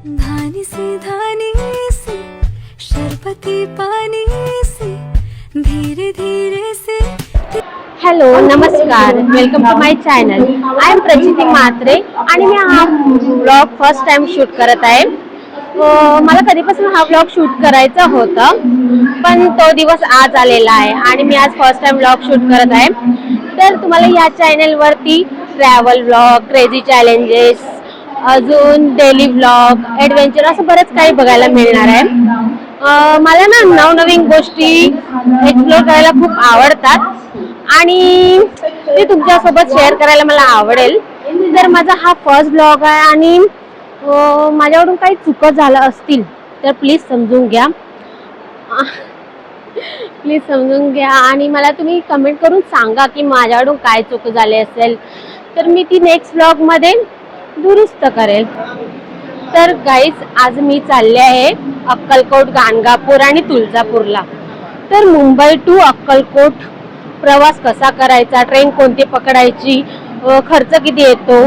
धानी से शरबती पानी से धीरे धीरे से। हॅलो नमस्कार, welcome to my channel. I am Prachiti Mhatre आणि मी हा ब्लॉग फर्स्ट टाइम शूट करत आहे. मला कधीपासून हा ब्लॉग शूट करायचा होता, पण तो दिवस आज आलेला आहे आणि मी आज फर्स्ट टाइम ब्लॉग शूट करत आहे. तर तुम्हाला या चॅनलवरती ट्रॅव्हल ब्लॉग, क्रेझी चॅलेंजेस, अजून डेली ब्लॉग, ॲडव्हेंचर असं बरंच काही बघायला मिळणार आहे. मला ना नवनवीन गोष्टी एक्सप्लोर करायला खूप आवडतात आणि ते तुमच्यासोबत शेअर करायला मला आवडेल. तर माझा हा फर्स्ट ब्लॉग आहे आणि माझ्याकडून काही चुका झाल्या असतील तर प्लीज समजून घ्या. प्लीज समजून घ्या आणि मला तुम्ही कमेंट करून सांगा की माझ्याकडून काय चूक झाली असेल तर मी ती नेक्स्ट ब्लॉगमध्ये दुरुस्त करेल. तर गाईज, आज मी चालले आहे अक्कलकोट, गाणगापूर आणि तुळजापूरला. तर मुंबई टू अक्कलकोट प्रवास कसा करायचा, ट्रेन कोणती पकडायची, खर्च किती येतो,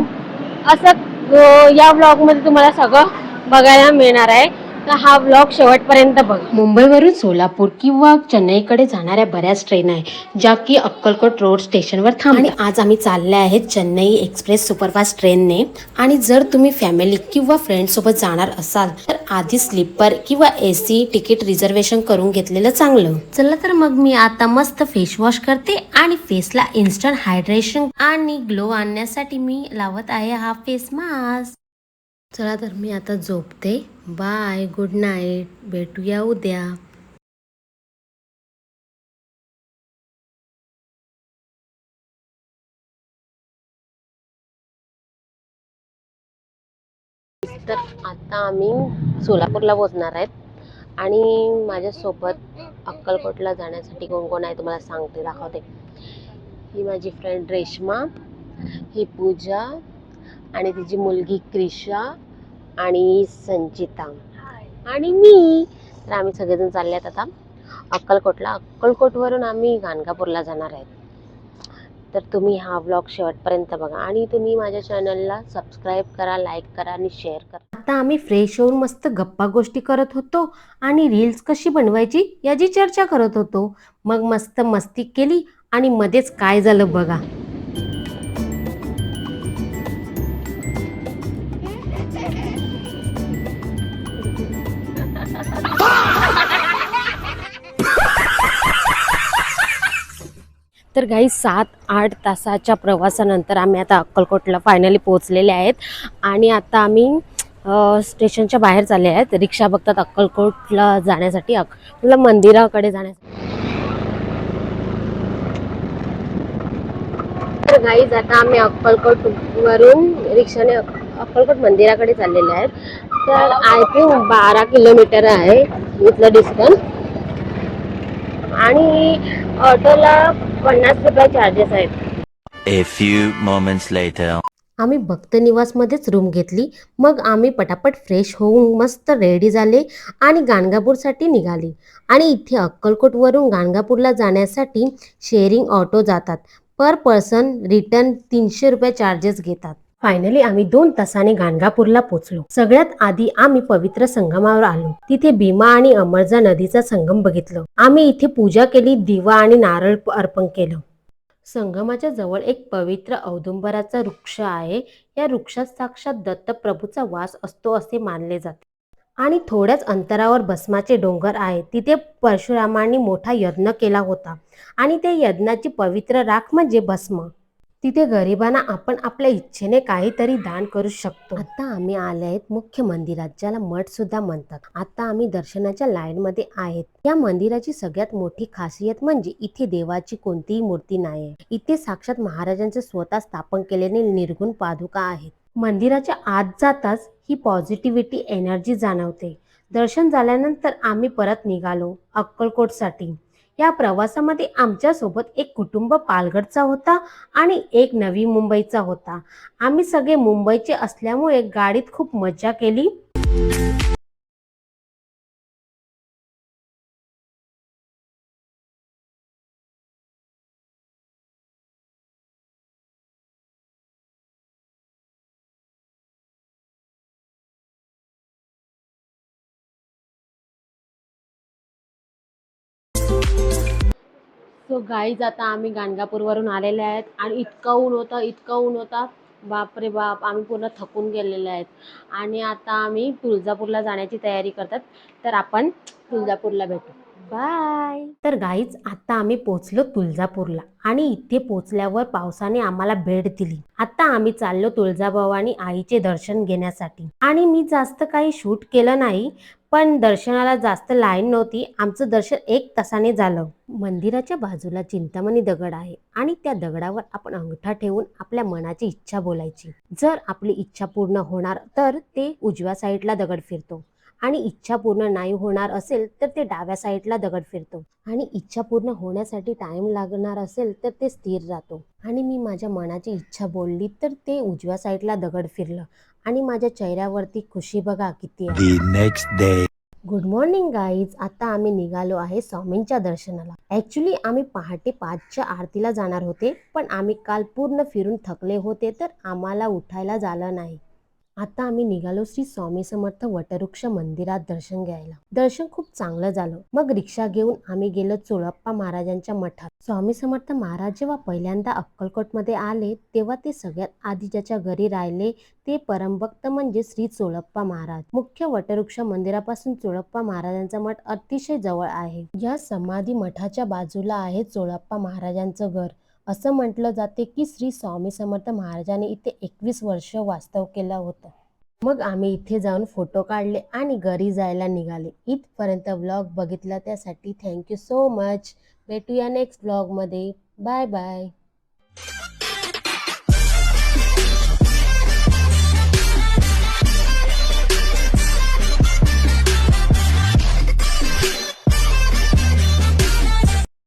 असं या ब्लॉगमध्ये तुम्हाला सगळं बघायला मिळणार आहे. तर हा ब्लॉग शेवटपर्यंत बघा. मुंबईवरून सोलापूर किंवा चेन्नईकडे जाणाऱ्या बऱ्याच ट्रेन आहे ज्या की अक्कलकोट रोड स्टेशनवर थांबतात. आणि आज आम्ही चालले आहेत चेन्नई एक्सप्रेस सुपरफास्ट ट्रेनने. आणि जर तुम्ही फॅमिली किंवा फ्रेंडसोबत जाणार असाल तर आधी स्लीपर किंवा AC तिकीट रिझर्वेशन करून घेतलेलं चांगलं. चला तर मग मी आता मस्त फेस वॉश करते आणि फेसला इन्स्टंट हायड्रेशन आणि ग्लो आणण्यासाठी मी लावत आहे हा फेस मास्क. चला तर मी आता झोपते. बाय, गुड नाईट, भेटूया उद्या. तर आता आम्ही सोलापूरला पोहोचणार आहेत आणि माझ्यासोबत अक्कलकोटला जाण्यासाठी कोण कोण आहे तुम्हाला सांगते, दाखवते. ही माझी फ्रेंड रेश्मा, ही पूजा आणि तिची मुलगी क्रिशा आणि संचिता आणि मी. तर आम्ही सगळेजण चालले आहेत आता अक्कलकोटला. अक्कलकोटवरून आम्ही गाणगापूरला जाणार आहेत. तर तुम्ही हा व्लॉग शेवटपर्यंत बघा आणि तुम्ही माझ्या चॅनलला सबस्क्राईब करा, लाईक करा आणि शेअर करा. आता आम्ही फ्रेश होऊन मस्त गप्पा गोष्टी करत होतो आणि रील्स कशी बनवायची याची चर्चा करत होतो. मग मस्त मस्ती केली आणि मध्येच काय झालं बघा. तर काही 7-8 तासाच्या प्रवासानंतर आम्ही आता अक्कलकोटला फायनली पोहोचलेले आहेत आणि आता आम्ही स्टेशनच्या बाहेर चालले आहेत. रिक्षा बघतात अक्कलकोटला जाण्यासाठी, आपल्या मंदिराकडे जाण्यासाठी. तर गाईज, आता आम्ही अक्कलकोट वरून रिक्षाने अक्कलकोट मंदिराकडे चाललेले आहेत. तर आय थिंक 12 किलोमीटर आहे इथलं डिस्टन्स आणि ऑटोला 50 रुपये चार्जेस आहेत. A few moments later. आम्ही भक्त निवासमध्येच रूम घेतली. मग आम्ही पटापट फ्रेश होऊन मस्त रेडी झाले आणि गाणगापूरसाठी निघाले. आणि इथे अक्कलकोटवरून गाणगापूरला जाण्यासाठी शेअरिंग ऑटो जातात. पर पर्सन रिटर्न 300 रुपये चार्जेस घेतात. फायनली आम्ही 2 तासाने गाणगापूरला पोहोचलो. सगळ्यात आधी आम्ही पवित्र संगमावर आलो. तिथे भीमा आणि अमरजा नदीचा संगम बघितलं. आम्ही इथे पूजा केली, दिवा आणि नारळ अर्पण केलं. संगमाच्या जवळ एक पवित्र औदुंबराचा वृक्ष आहे. या वृक्षात साक्षात दत्तप्रभूचा वास असतो असे मानले जाते. आणि थोड्याच अंतरावर भस्माचे डोंगर आहे. तिथे परशुरामांनी मोठा यज्ञ केला होता आणि ते यज्ञाची पवित्र राख म्हणजे भस्म. तिथे गरिबांना आपण आपल्या इच्छेने काहीतरी दान करू शकतो. आता आम्ही आले आहेत मुख्य मंदिरात, ज्याला मठ सुद्धा म्हणतात. आता आम्ही दर्शनाच्या लाईन मध्ये आहेत. या मंदिराची सगळ्यात मोठी खासियत म्हणजे इथे देवाची कोणतीही मूर्ती नाही. इथे साक्षात महाराजांचे स्वतः स्थापन केलेले निर्गुण पादुका आहेत. मंदिराच्या आत जाताच ही पॉझिटिव्हिटी एनर्जी जाणवते. दर्शन झाल्यानंतर आम्ही परत निघालो अक्कलकोटसाठी. या प्रवासामध्ये आमच्या सोबत एक कुटुंब पालघरचा होता आणि एक नवी मुंबईचा होता. आम्ही सगळे मुंबईचे असल्यामुळे गाडीत खूप मजा केली. सो गाईज आता आम्ही गाणगापूरवरून आलेले आहेत आणि इतकं ऊन होता बापरे बाप. आम्ही पूर्ण थकून गेलेले आहेत आणि आता आम्ही तुळजापूरला जाण्याची तयारी करतात. तर आपण तुळजापूरला भेटू. बाय. तर गाईज आता आम्ही पोचलो तुळजापूरला आणि इथे पोचल्यावर पावसाने आम्हाला भेट दिली. आता आम्ही चाललो तुळजाभवानी आईचे दर्शन घेण्यासाठी आणि मी जास्त काही शूट केलं नाही, पण दर्शनाला जास्त लाईन नव्हती. आमचं दर्शन 1 तासाने झालं. मंदिराच्या बाजूला चिंतामणी दगड आहे आणि त्या दगडावर आपण अंगठा ठेवून आपल्या मनाची इच्छा बोलायची. जर आपली इच्छा पूर्ण होणार तर ते उजव्या साईडला दगड फिरतो आणि इच्छा पूर्ण नाही होणार असेल तर ते डाव्या साईडला दगड फिरतो आणि इच्छा पूर्ण होण्यासाठी टाइम लागणार असेल तर ते स्थिर राहतो. आणि मी माझ्या मनाची इच्छा बोलली तर ते उजव्या साईडला दगड फिरलं आणि माझ्या चेहऱ्यावरती खुशी बघा किती आहे. The next day. Good morning guys. आता आम्ही निघालो आहे स्वामींच्या दर्शनाला. ॲक्च्युली आम्ही पहाटे 5च्या आरतीला जाणार होते, पण आम्ही काल पूर्ण फिरून थकले होते तर आम्हाला उठायला झालं नाही. आता आम्ही निघालो श्री स्वामी समर्थ वटवृक्ष मंदिरात दर्शन घ्यायला. दर्शन खूप चांगलं झालं. मग रिक्षा घेऊन आम्ही गेलो चोळप्पा महाराजांच्या मठात. स्वामी समर्थ महाराज जेव्हा पहिल्यांदा अक्कलकोटमध्ये आले तेव्हा ते सगळ्यात आधी ज्याच्या घरी राहिले ते परमभक्त म्हणजे श्री चोळप्पा महाराज. मुख्य वटवृक्ष मंदिरापासून चोळप्पा महाराजांचा मठ अतिशय जवळ आहे. या समाधी मठाच्या बाजूला आहे चोळप्पा महाराजांचं घर. असं म्हटलं जाते की श्री स्वामी समर्थ महाराजांनी इथे 21 वर्ष वास्तव केलं होतं. मग आम्ही इथे जाऊन फोटो काढले आणि घरी जायला निघाले. इथपर्यंत व्लॉग बघितला त्यासाठी थँक्यू सो मच. भेटूया नेक्स्ट व्लॉगमध्ये. Bye bye.